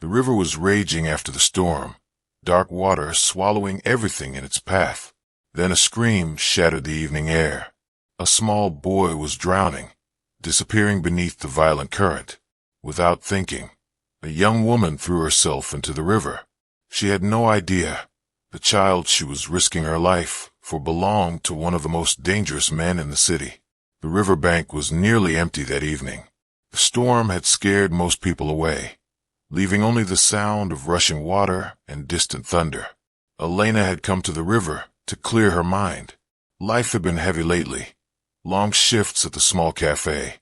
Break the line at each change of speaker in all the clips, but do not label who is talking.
The river was raging after the storm, dark water swallowing everything in its path. Then a scream shattered the evening air. A small boy was drowning, disappearing beneath the violent current. Without thinking, a young woman threw herself into the river. She had no idea the child she was risking her life for belonged to one of the most dangerous men in the city. The riverbank was nearly empty that evening. The storm had scared most people away, leaving only the sound of rushing water and distant thunder. Elena had come to the river to clear her mind. Life had been heavy lately. Long shifts at the small cafe,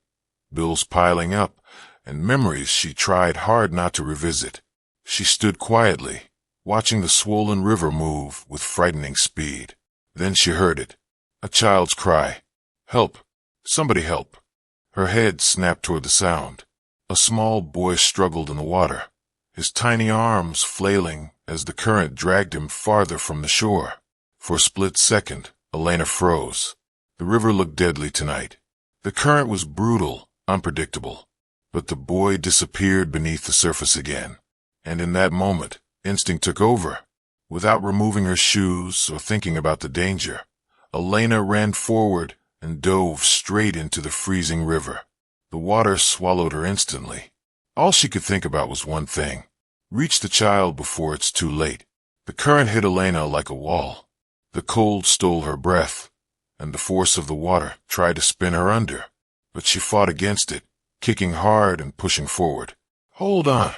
bills piling up, and memories she tried hard not to revisit. She stood quietly, watching the swollen river move with frightening speed. Then she heard it. A child's cry. Help! Somebody help! Her head snapped toward the sound. A small boy struggled in the water, his tiny arms flailing as the current dragged him farther from the shore. For a split second, Elena froze. The river looked deadly tonight. The current was brutal, unpredictable. But the boy disappeared beneath the surface again. And in that moment, instinct took over. Without removing her shoes or thinking about the danger, Elena ran forward and dove straight into the freezing river. The water swallowed her instantly. All she could think about was one thing: reach the child before it's too late. The current hit Elena like a wall. The cold stole her breath, and the force of the water tried to spin her under. But she fought against it, kicking hard and pushing forward. "Hold on,"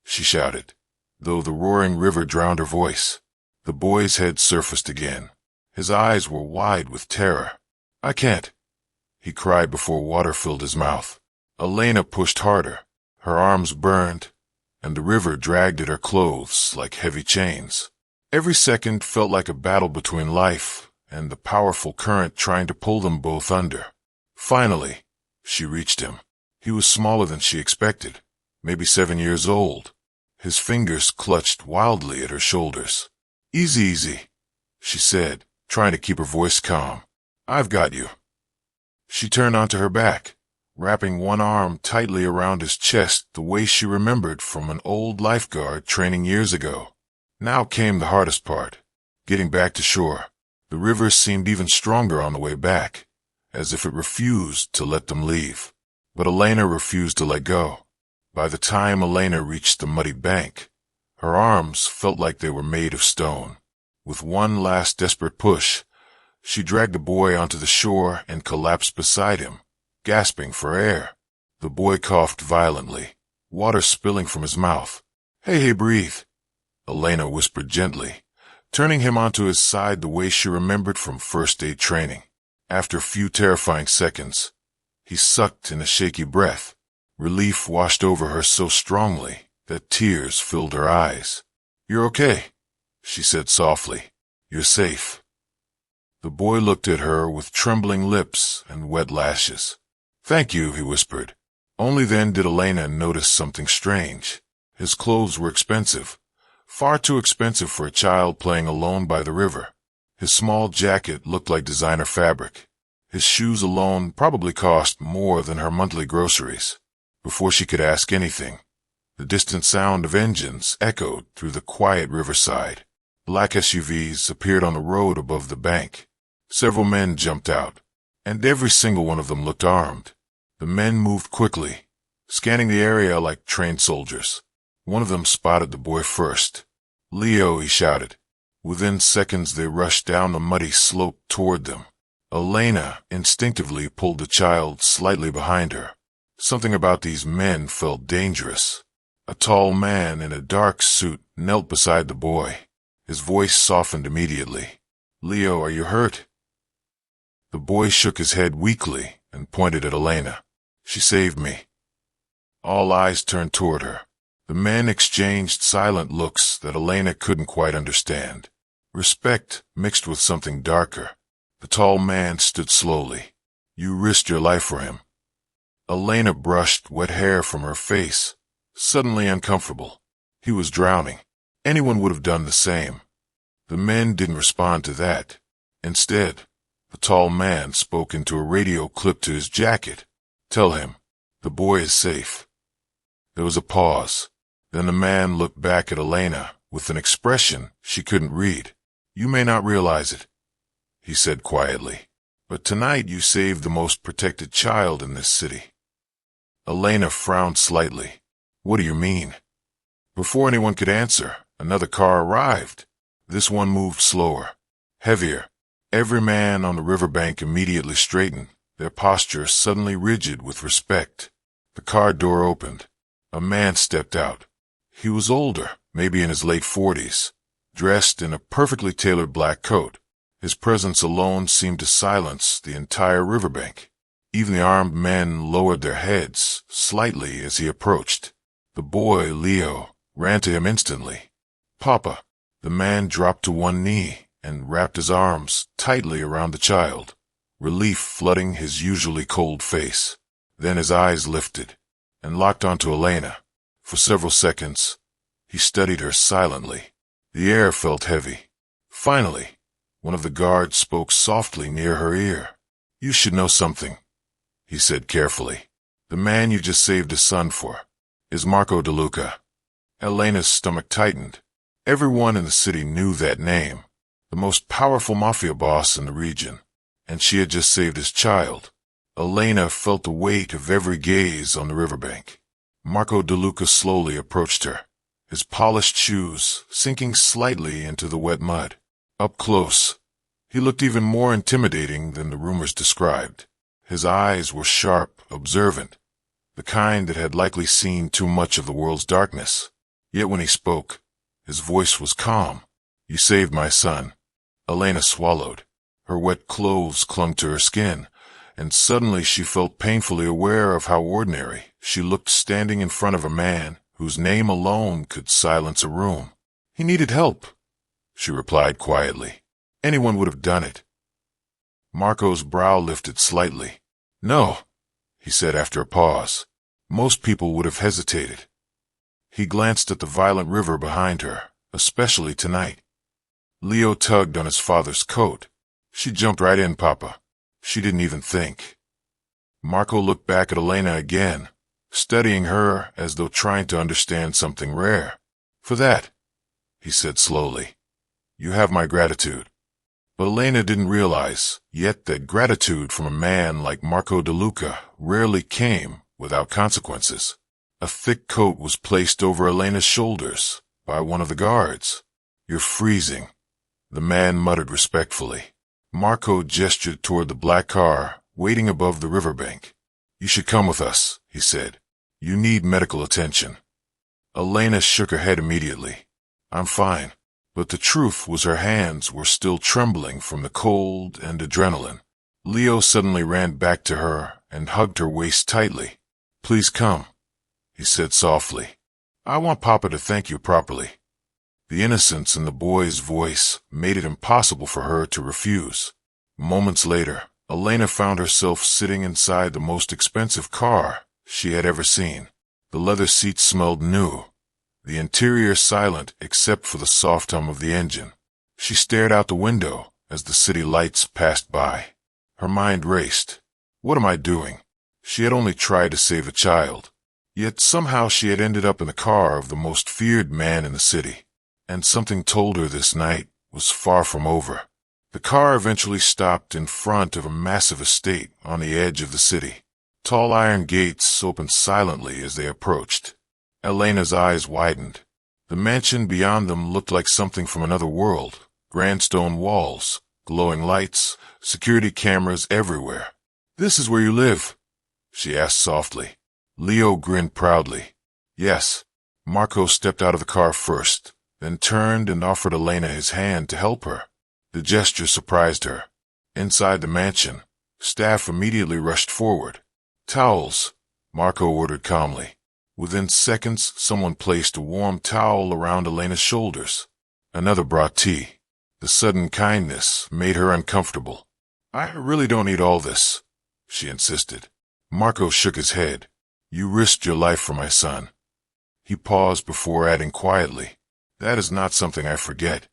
she shouted, though the roaring river drowned her voice. The boy's head surfaced again. His eyes were wide with terror. "I can't," he cried before water filled his mouth. Elena pushed harder. Her arms burned, and the river dragged at her clothes like heavy chains. Every second felt like a battle between life and the powerful current trying to pull them both under. Finally, she reached him. He was smaller than she expected, maybe 7 years old. His fingers clutched wildly at her shoulders. "Easy, easy," she said, trying to keep her voice calm. "I've got you." She turned onto her back, wrapping one arm tightly around his chest the way she remembered from an old lifeguard training years ago. Now came the hardest part, getting back to shore. The river seemed even stronger on the way back, as if it refused to let them leave. But Elena refused to let go. By the time Elena reached the muddy bank, her arms felt like they were made of stone. With one last desperate push, she dragged the boy onto the shore and collapsed beside him, gasping for air. The boy coughed violently, water spilling from his mouth. Hey, breathe," Elena whispered gently, turning him onto his side the way she remembered from first aid training. After a few terrifying seconds, he sucked in a shaky breath. Relief washed over her so strongly that tears filled her eyes. "You're okay," she said softly. "You're safe." The boy looked at her with trembling lips and wet lashes. "Thank you," he whispered. Only then did Elena notice something strange. His clothes were expensive, far too expensive for a child playing alone by the river. His small jacket looked like designer fabric. His shoes alone probably cost more than her monthly groceries. Before she could ask anything, the distant sound of engines echoed through the quiet riverside. Black SUVs appeared on the road above the bank. Several men jumped out, and every single one of them looked armed. The men moved quickly, scanning the area like trained soldiers. One of them spotted the boy first. "Leo," he shouted. Within seconds they rushed down the muddy slope toward them. Elena instinctively pulled the child slightly behind her. Something about these men felt dangerous. A tall man in a dark suit knelt beside the boy. His voice softened immediately. "Leo, are you hurt?" The boy shook his head weakly and pointed at Elena. "She saved me." All eyes turned toward her. The men exchanged silent looks that Elena couldn't quite understand. Respect mixed with something darker. The tall man stood slowly. "You risked your life for him." Elena brushed wet hair from her face, suddenly uncomfortable. He was drowning. Anyone would have done the same. The men didn't respond to that. Instead, the tall man spoke into a radio clipped to his jacket. "Tell him, the boy is safe." There was a pause. Then the man looked back at Elena with an expression she couldn't read. "You may not realize it," he said quietly, "but tonight you saved the most protected child in this city." Elena frowned slightly. "What do you mean?" Before anyone could answer, another car arrived. This one moved slower, heavier. Every man on the riverbank immediately straightened, their posture suddenly rigid with respect. The car door opened. A man stepped out. He was older, maybe in his late 40s, dressed in a perfectly tailored black coat. His presence alone seemed to silence the entire riverbank. Even the armed men lowered their heads slightly as he approached. The boy, Leo, ran to him instantly. "Papa." The man dropped to one knee and wrapped his arms tightly around the child, relief flooding his usually cold face. Then his eyes lifted and locked onto Elena. For several seconds, he studied her silently. The air felt heavy. Finally, one of the guards spoke softly near her ear. "You should know something," he said carefully. "The man you just saved his son for is Marco DeLuca." Elena's stomach tightened. Everyone in the city knew that name, the most powerful mafia boss in the region, and she had just saved his child. Elena felt the weight of every gaze on the riverbank. Marco DeLuca slowly approached her, his polished shoes sinking slightly into the wet mud. Up close, he looked even more intimidating than the rumors described. His eyes were sharp, observant, the kind that had likely seen too much of the world's darkness. Yet when he spoke, his voice was calm. "You saved my son." Elena swallowed. Her wet clothes clung to her skin, and suddenly she felt painfully aware of how ordinary she looked standing in front of a man whose name alone could silence a room. "He needed help," she replied quietly. "Anyone would have done it." Marco's brow lifted slightly. "No," he said after a pause. "Most people would have hesitated." He glanced at the violent river behind her, especially tonight. Leo tugged on his father's coat. "She jumped right in, Papa. She didn't even think." Marco looked back at Elena again, studying her as though trying to understand something rare. "For that," he said slowly, "you have my gratitude." But Elena didn't realize yet that gratitude from a man like Marco DeLuca rarely came without consequences. A thick coat was placed over Elena's shoulders by one of the guards. "You're freezing," the man muttered respectfully. Marco gestured toward the black car waiting above the riverbank. "You should come with us," he said. "You need medical attention." Elena shook her head immediately. "I'm fine." But the truth was her hands were still trembling from the cold and adrenaline. Leo suddenly ran back to her and hugged her waist tightly. "Please come," he said softly. "I want Papa to thank you properly." The innocence in the boy's voice made it impossible for her to refuse. Moments later, Elena found herself sitting inside the most expensive car she had ever seen. The leather seats smelled new, the interior silent except for the soft hum of the engine. She stared out the window as the city lights passed by. Her mind raced. What am I doing? She had only tried to save a child. Yet somehow she had ended up in the car of the most feared man in the city. And something told her this night was far from over. The car eventually stopped in front of a massive estate on the edge of the city. Tall iron gates opened silently as they approached. Elena's eyes widened. The mansion beyond them looked like something from another world. Grand stone walls, glowing lights, security cameras everywhere. "This is where you live?" she asked softly. Leo grinned proudly. "Yes." Marco stepped out of the car first, then turned and offered Elena his hand to help her. The gesture surprised her. Inside the mansion, staff immediately rushed forward. "Towels," Marco ordered calmly. Within seconds, someone placed a warm towel around Elena's shoulders. Another brought tea. The sudden kindness made her uncomfortable. "I really don't need all this," she insisted. Marco shook his head. "You risked your life for my son." He paused before adding quietly, "That is not something I forget."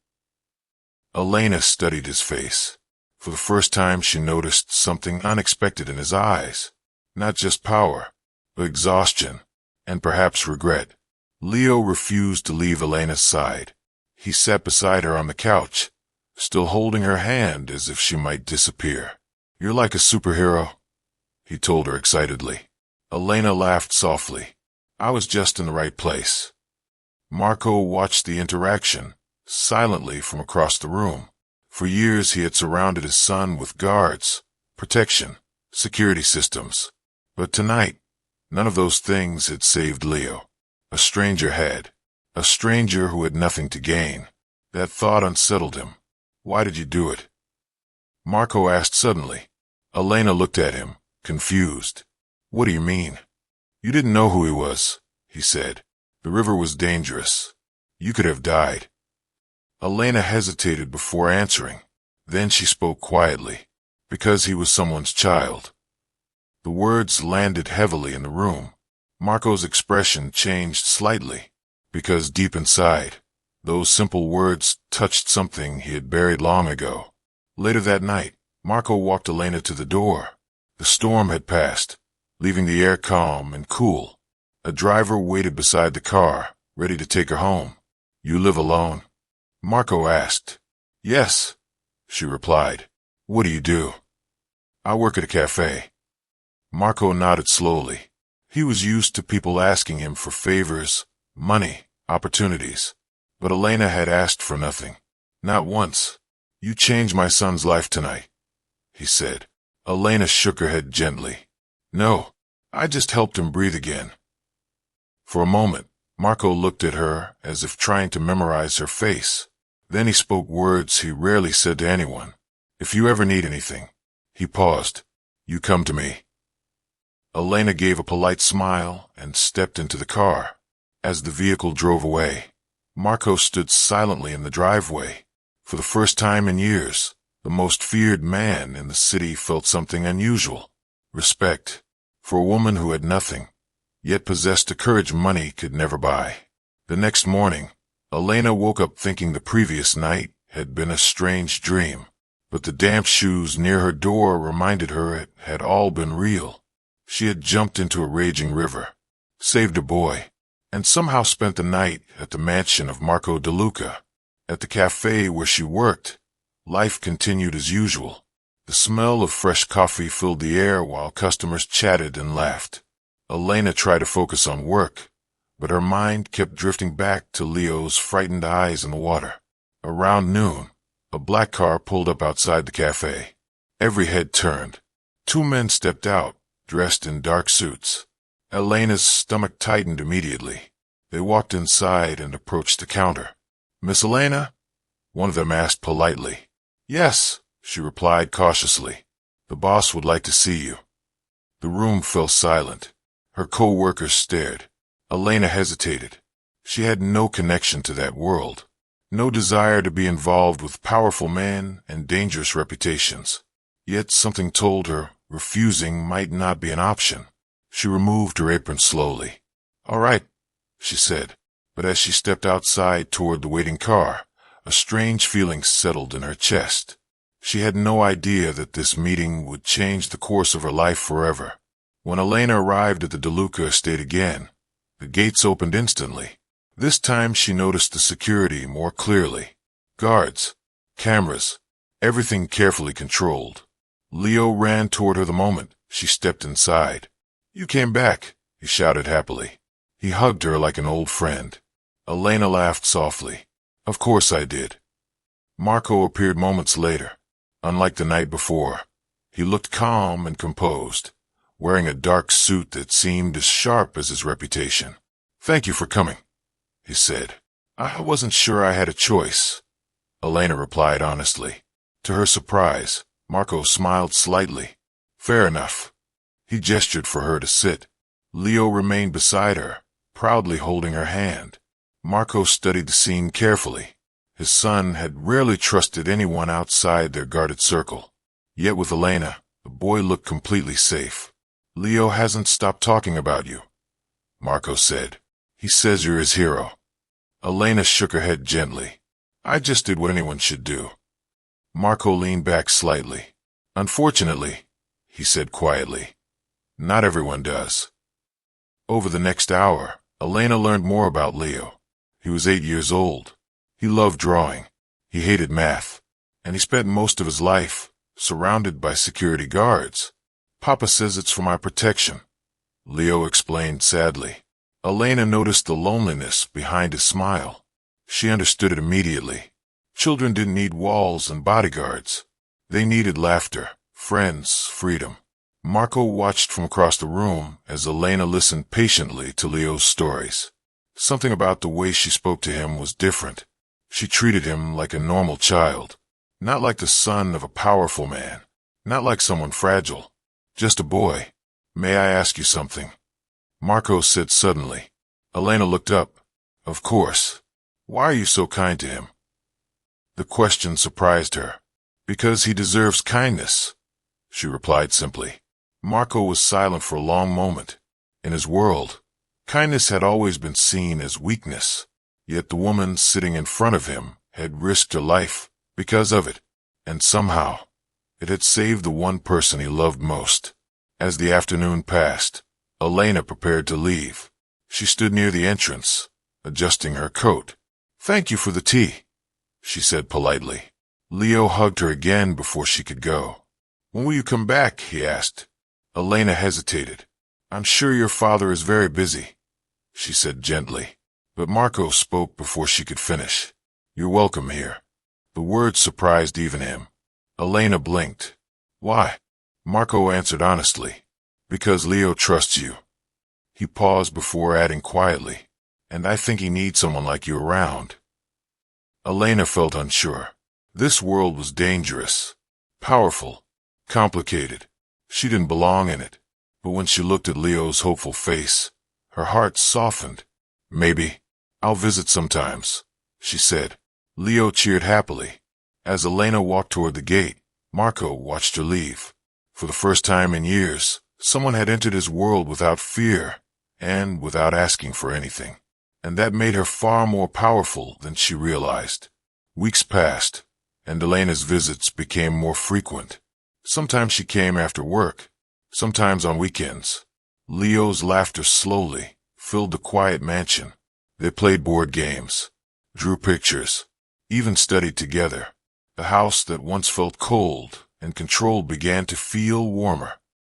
Elena studied his face. For the first time she noticed something unexpected in his eyes. Not just power, but exhaustion, and perhaps regret. Leo refused to leave Elena's side. He sat beside her on the couch, still holding her hand as if she might disappear. "You're like a superhero," he told her excitedly. Elena laughed softly. "I was just in the right place." Marco watched the interaction, silently from across the room. For years he had surrounded his son with guards, protection, security systems. But tonight, none of those things had saved Leo. A stranger had. A stranger who had nothing to gain. That thought unsettled him. "Why did you do it?" Marco asked suddenly. Elena looked at him, confused. "What do you mean?" "You didn't know who he was," he said. "The river was dangerous. You could have died." Elena hesitated before answering. Then she spoke quietly. "Because he was someone's child." The words landed heavily in the room. Marco's expression changed slightly, because deep inside, those simple words touched something he had buried long ago. Later that night, Marco walked Elena to the door. The storm had passed, leaving the air calm and cool. A driver waited beside the car, ready to take her home. "You live alone?" Marco asked. "Yes," she replied. "What do you do?" "I work at a cafe." Marco nodded slowly. He was used to people asking him for favors, money, opportunities. But Elena had asked for nothing. Not once. "You changed my son's life tonight," he said. Elena shook her head gently. "No, I just helped him breathe again." For a moment, Marco looked at her as if trying to memorize her face. Then he spoke words he rarely said to anyone. "If you ever need anything," he paused, "you come to me." Elena gave a polite smile and stepped into the car. As the vehicle drove away, Marco stood silently in the driveway. For the first time in years, the most feared man in the city felt something unusual. Respect. For a woman who had nothing, yet possessed a courage money could never buy. The next morning, Elena woke up thinking the previous night had been a strange dream. But the damp shoes near her door reminded her it had all been real. She had jumped into a raging river, saved a boy, and somehow spent the night at the mansion of Marco De Luca. At the cafe where she worked, life continued as usual. The smell of fresh coffee filled the air while customers chatted and laughed. Elena tried to focus on work, but her mind kept drifting back to Leo's frightened eyes in the water. Around noon, a black car pulled up outside the cafe. Every head turned. Two men stepped out, dressed in dark suits. Elena's stomach tightened immediately. They walked inside and approached the counter. "Miss Elena?" one of them asked politely. "Yes," she replied cautiously. "The boss would like to see you." The room fell silent. Her co-workers stared. Elena hesitated. She had no connection to that world, no desire to be involved with powerful men and dangerous reputations. Yet something told her refusing might not be an option. She removed her apron slowly. "All right," she said, but as she stepped outside toward the waiting car, a strange feeling settled in her chest. She had no idea that this meeting would change the course of her life forever. When Elena arrived at the De Luca estate again, the gates opened instantly. This time she noticed the security more clearly. Guards, cameras, everything carefully controlled. Leo ran toward her the moment she stepped inside. "You came back," he shouted happily. He hugged her like an old friend. Elena laughed softly. "Of course I did." Marco appeared moments later. Unlike the night before, he looked calm and composed, wearing a dark suit that seemed as sharp as his reputation. "Thank you for coming," he said. "I wasn't sure I had a choice," Elena replied honestly. To her surprise, Marco smiled slightly. "Fair enough." He gestured for her to sit. Leo remained beside her, proudly holding her hand. Marco studied the scene carefully. His son had rarely trusted anyone outside their guarded circle. Yet with Elena, the boy looked completely safe. "Leo hasn't stopped talking about you," Marco said. "He says you're his hero." Elena shook her head gently. "I just did what anyone should do." Marco leaned back slightly. "Unfortunately," he said quietly, "not everyone does." Over the next hour, Elena learned more about Leo. He was 8 years old. He loved drawing. He hated math. And he spent most of his life surrounded by security guards. Papa says it's for my protection, Leo explained sadly. Elena noticed the loneliness behind his smile. She understood it immediately. Children didn't need walls and bodyguards. They needed laughter, friends, freedom. Marco watched from across the room as Elena listened patiently to Leo's stories. Something about the way she spoke to him was different. She treated him like a normal child, not like the son of a powerful man, not like someone fragile, just a boy. May I ask you something? Marco said suddenly. Elena looked up. Of course. Why are you so kind to him? The question surprised her. Because he deserves kindness, she replied simply. Marco was silent for a long moment. In his world, kindness had always been seen as weakness, yet the woman sitting in front of him had risked her life because of it, and somehow it had saved the one person he loved most. As the afternoon passed, Elena prepared to leave. She stood near the entrance, adjusting her coat. Thank you for the tea, she said politely. Leo hugged her again before she could go. When will you come back? He asked. Elena hesitated. I'm sure your father is very busy, she said gently. But Marco spoke before she could finish. You're welcome here. The words surprised even him. Elena blinked. Why? Marco answered honestly. Because Leo trusts you. He paused before adding quietly. And I think he needs someone like you around. Elena felt unsure. This world was dangerous, powerful, complicated. She didn't belong in it. But when she looked at Leo's hopeful face, her heart softened. Maybe. I'll visit sometimes, she said. Leo cheered happily. As Elena walked toward the gate, Marco watched her leave. For the first time in years, someone had entered his world without fear and without asking for anything. And that made her far more powerful than she realized. Weeks passed, and Elena's visits became more frequent. Sometimes she came after work, sometimes on weekends. Leo's laughter slowly filled the quiet mansion. They played board games, drew pictures, even studied together. The house that once felt cold and controlled began to feel warmer.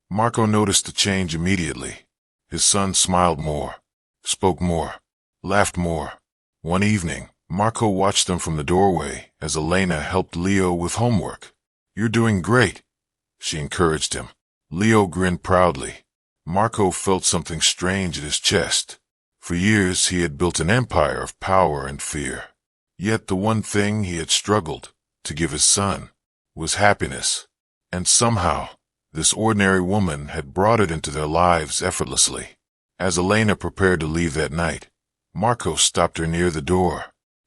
Marco noticed the change immediately. His son smiled more, spoke more, laughed more. One evening, Marco watched them from the doorway as Elena helped Leo with homework. You're doing great, she encouraged him. Leo grinned proudly. Marco felt something strange in his chest. For years he had built an empire of power and fear. Yet the one thing he had struggled to give his son was happiness. And somehow, this ordinary woman had brought it into their lives effortlessly. As Elena prepared to leave that night, Marco stopped her near the door.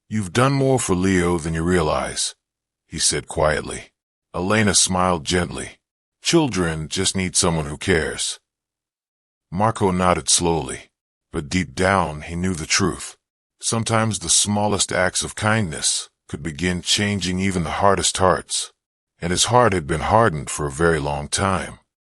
You've done more for Leo than you realize, he said quietly. Elena smiled gently. Children just need someone who cares. Marco nodded slowly, but deep down he knew the truth. Sometimes the smallest acts of kindness could begin changing even the hardest hearts, and his heart had been hardened for a very long time.